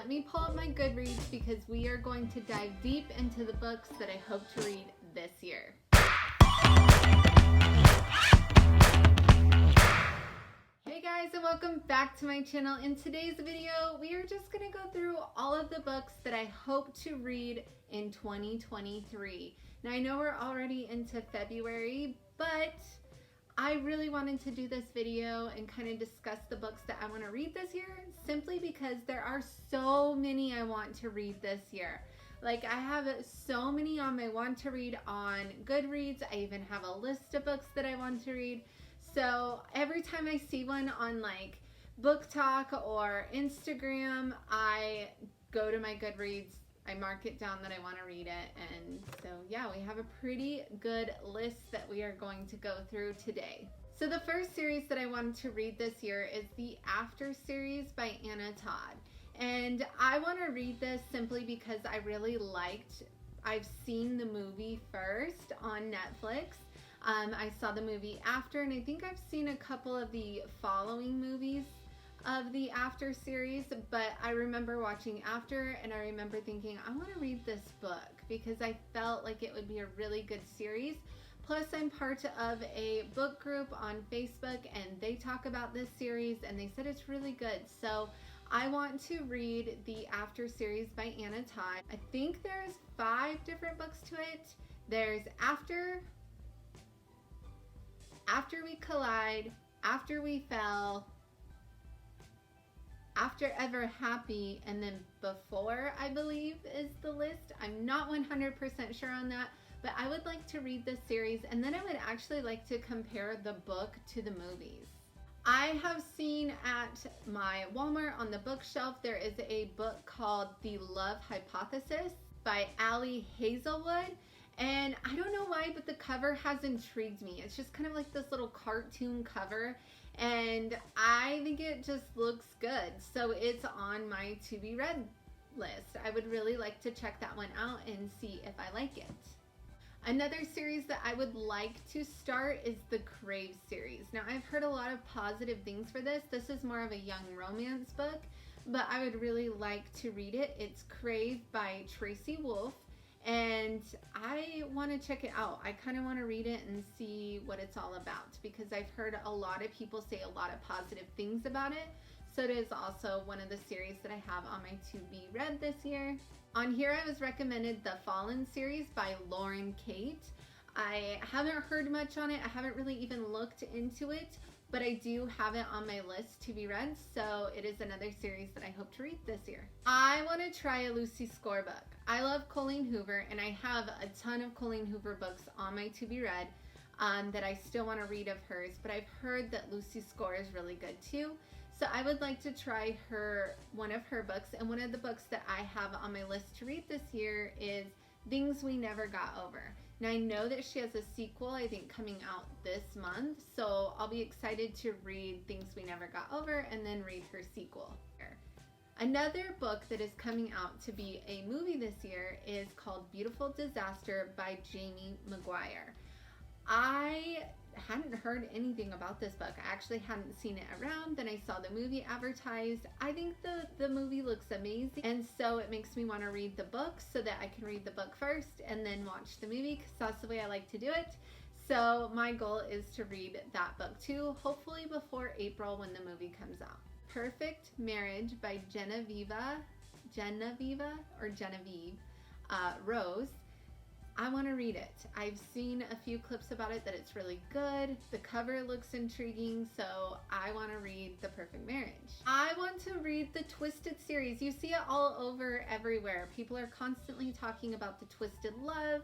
let me pull up my Goodreads because we are going to dive deep into the books that I hope to read this year. Hey guys, and welcome back to my channel. In today's video, we are just going to go through all of the books that I hope to read in 2023. Now I know we're already into February, but I really wanted to do this video and kind of discuss the books that I want to read this year, simply because there are so many I want to read this year. Like, I have so many on my want to read on Goodreads. I even have a list of books that I want to read. So every time I see one on like Book Talk or Instagram, I go to my Goodreads, I mark it down that I want to read it, and so yeah, we have a pretty good list that we are going to go through today. So the first series that I wanted to read this year is the After series by Anna Todd. And I want to read this simply because I really I've seen the movie first on Netflix. I saw the movie After, and I think I've seen a couple of the following movies of the After series, but I remember watching After and I remember thinking, I want to read this book because I felt like it would be a really good series. Plus, I'm part of a book group on Facebook and they talk about this series and they said it's really good. So I want to read the After series by Anna Todd. I think there's 5 different books to it. There's After We Collide, After We Fell, After Ever Happy, and then Before, I believe, is the list. I'm not 100% sure on that, but I would like to read this series, and then I would actually like to compare the book to the movies. I have seen at my Walmart on the bookshelf, there is a book called The Love Hypothesis by Ali Hazelwood. And I don't know why, but the cover has intrigued me. It's just kind of like this little cartoon cover, and I think it just looks good. So it's on my to be read list. I would really like to check that one out and see if I like it. Another series that I would like to start is the Crave series. Now, I've heard a lot of positive things for this. This is more of a young romance book, but I would really like to read it. It's Crave by Tracy Wolff. And I want to check it out. I kind of want to read it and see what it's all about because I've heard a lot of people say a lot of positive things about it. So it is also one of the series that I have on my to be read this year. On here I was recommended the Fallen series by Lauren Kate. I haven't heard much on it. I haven't really even looked into it, but I do have it on my list to be read, so it is another series that I hope to read this year. I want to try a Lucy Score book. I love Colleen Hoover, and I have a ton of Colleen Hoover books on my to be read that I still want to read of hers, but I've heard that Lucy Score is really good too. So I would like to try one of her books, and one of the books that I have on my list to read this year is Things We Never Got Over. Now I know that she has a sequel, I think, coming out this month, so I'll be excited to read Things We Never Got Over and then read her sequel. Another book that is coming out to be a movie this year is called Beautiful Disaster by Jamie Maguire. I hadn't heard anything about this book. I actually hadn't seen it around. Then I saw the movie advertised. I think the movie looks amazing, and so it makes me want to read the book so that I can read the book first and then watch the movie, because that's the way I like to do it. So my goal is to read that book too, hopefully before April when the movie comes out. Perfect Marriage by Genevieve Rose. I want to read it. I've seen a few clips about it that it's really good. The cover looks intriguing, so I want to read The Perfect Marriage. I want to read the Twisted series. You see it all over everywhere. People are constantly talking about the Twisted Love,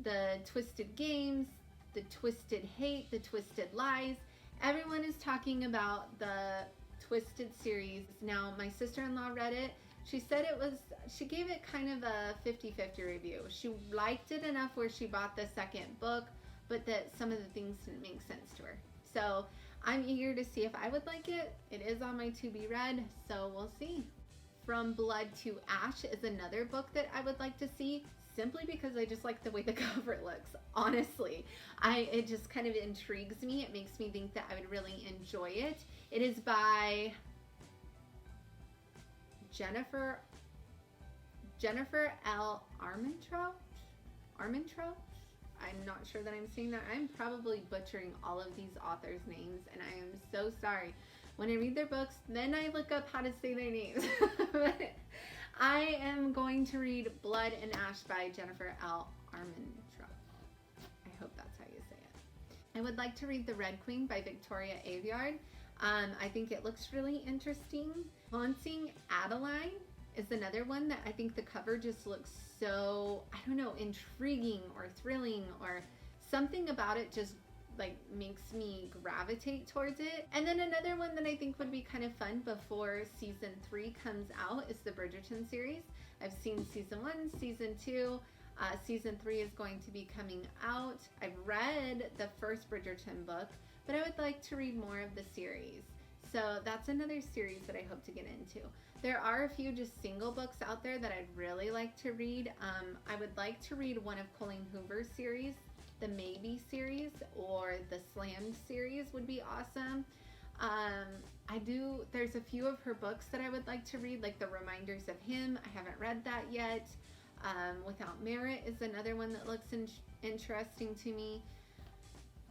the Twisted Games, the Twisted Hate, the Twisted Lies. Everyone is talking about the Twisted series. Now, my sister-in-law read it. She said she gave it kind of a 50-50 review. She liked it enough where she bought the second book, but that some of the things didn't make sense to her. So I'm eager to see if I would like it. It is on my to be read, so we'll see. From Blood to Ash is another book that I would like to see, simply because I just like the way the cover looks. Honestly, it just kind of intrigues me. It makes me think that I would really enjoy it. It is by Jennifer L. Armentrout. I'm not sure that I'm saying that. I'm probably butchering all of these authors' names, and I am so sorry. When I read their books, then I look up how to say their names. But I am going to read Blood and Ash by Jennifer L. Armentrout. I hope that's how you say it. I would like to read The Red Queen by Victoria Aveyard. I think it looks really interesting. Haunting Adeline is another one that I think the cover just looks so, I don't know, intriguing or thrilling, or something about it just like makes me gravitate towards it. And then another one that I think would be kind of fun before season 3 comes out is the Bridgerton series. I've seen season 1, season 2. Season 3 is going to be coming out. I've read the first Bridgerton book, but I would like to read more of the series. So that's another series that I hope to get into. There are a few just single books out there that I'd really like to read. I would like to read one of Colleen Hoover's series, the Maybe series, or the Slammed series would be awesome. There's a few of her books that I would like to read, like The Reminders of Him. I haven't read that yet. Without Merit is another one that looks interesting to me.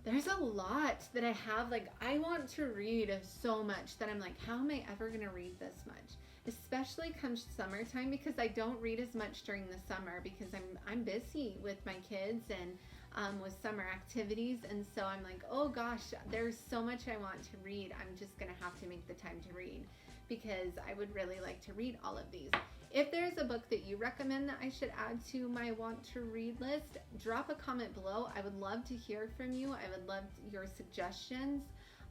There's a lot that I have, like, I want to read so much that I'm like, how am I ever going to read this much? Especially comes summertime, because I don't read as much during the summer because I'm busy with my kids and with summer activities. And so I'm like, oh gosh, there's so much I want to read. I'm just going to have to make the time to read because I would really like to read all of these. If there's a book that you recommend that I should add to my want to read list, drop a comment below. I would love to hear from you. I would love your suggestions.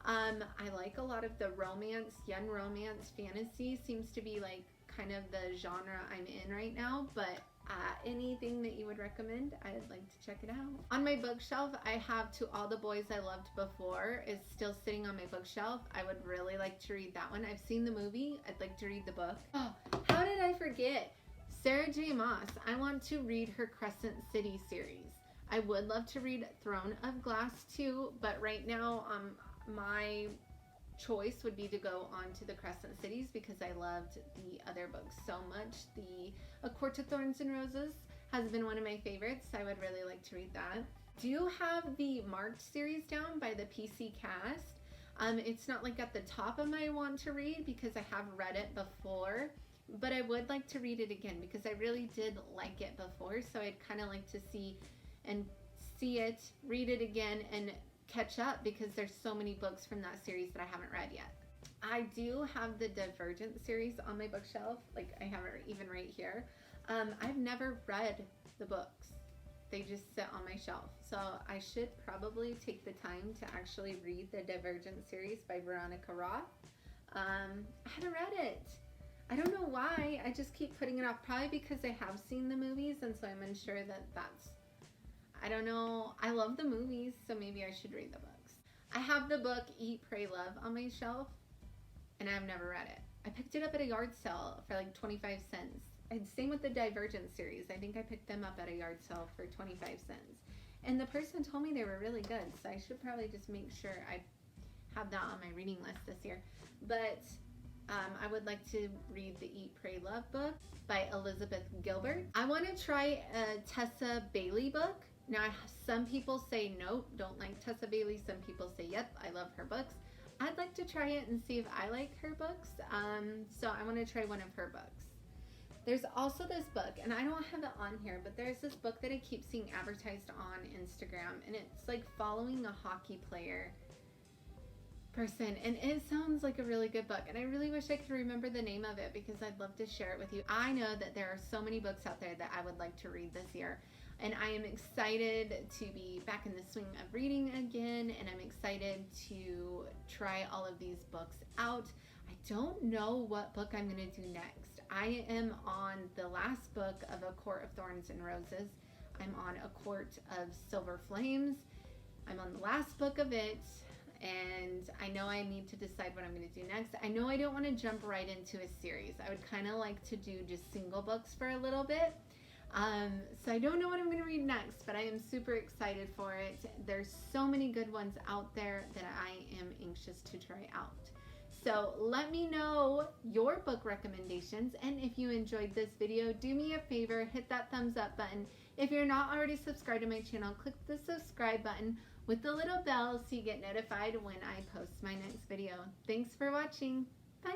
I like a lot of the romance, young romance, fantasy seems to be like kind of the genre I'm in right now, but anything that you would recommend, I'd like to check it out. On my bookshelf, I have To All the Boys I Loved Before is still sitting on my bookshelf. I would really like to read that one. I've seen the movie. I'd like to read the book. Oh, how did I forget? Sarah J. Maas. I want to read her Crescent City series. I would love to read Throne of Glass too, but right now my choice would be to go on to the Crescent Cities because I loved the other books so much. The A Court of Thorns and Roses has been one of my favorites. I would really like to read that. Do you have the Marked series down by the PC Cast? It's not like at the top of my want to read because I have read it before, but I would like to read it again because I really did like it before. So I'd kind of like to see it, read it again, and catch up because there's so many books from that series that I haven't read yet. I do have the Divergent series on my bookshelf. Like, I have it even right here. I've never read the books. They just sit on my shelf. So I should probably take the time to actually read the Divergent series by Veronica Roth. I haven't read it. I don't know why. I just keep putting it off. Probably because I have seen the movies, and so I'm unsure that that's, I don't know. I love the movies, so maybe I should read the books. I have the book Eat, Pray, Love on my shelf, and I've never read it. I picked it up at a yard sale for like 25 cents. And same with the Divergent series. I think I picked them up at a yard sale for 25 cents. And the person told me they were really good, so I should probably just make sure I have that on my reading list this year. But I would like to read the Eat, Pray, Love book by Elizabeth Gilbert. I want to try a Tessa Bailey book. Now, some people say nope, don't like Tessa Bailey. Some people say yep, I love her books. I'd like to try it and see if I like her books. So I want to try one of her books. There's also this book, and I don't have it on here, but there's this book that I keep seeing advertised on Instagram, and it's like following a hockey player person, and it sounds like a really good book, and I really wish I could remember the name of it because I'd love to share it with you. I know that there are so many books out there that I would like to read this year, and I am excited to be back in the swing of reading again, and I'm excited to try all of these books out. I don't know what book I'm going to do next. I am on the last book of A Court of Thorns and Roses. I'm on A Court of Silver Flames. I'm on the last book of it, and I know I need to decide what I'm going to do next. I know I don't want to jump right into a series. I would kind of like to do just single books for a little bit. So I don't know what I'm going to read next, but I am super excited for it. There's so many good ones out there that I am anxious to try out. So let me know your book recommendations, and if you enjoyed this video, do me a favor, hit that thumbs up button. If you're not already subscribed to my channel, click the subscribe button with the little bell so you get notified when I post my next video. Thanks for watching. Bye!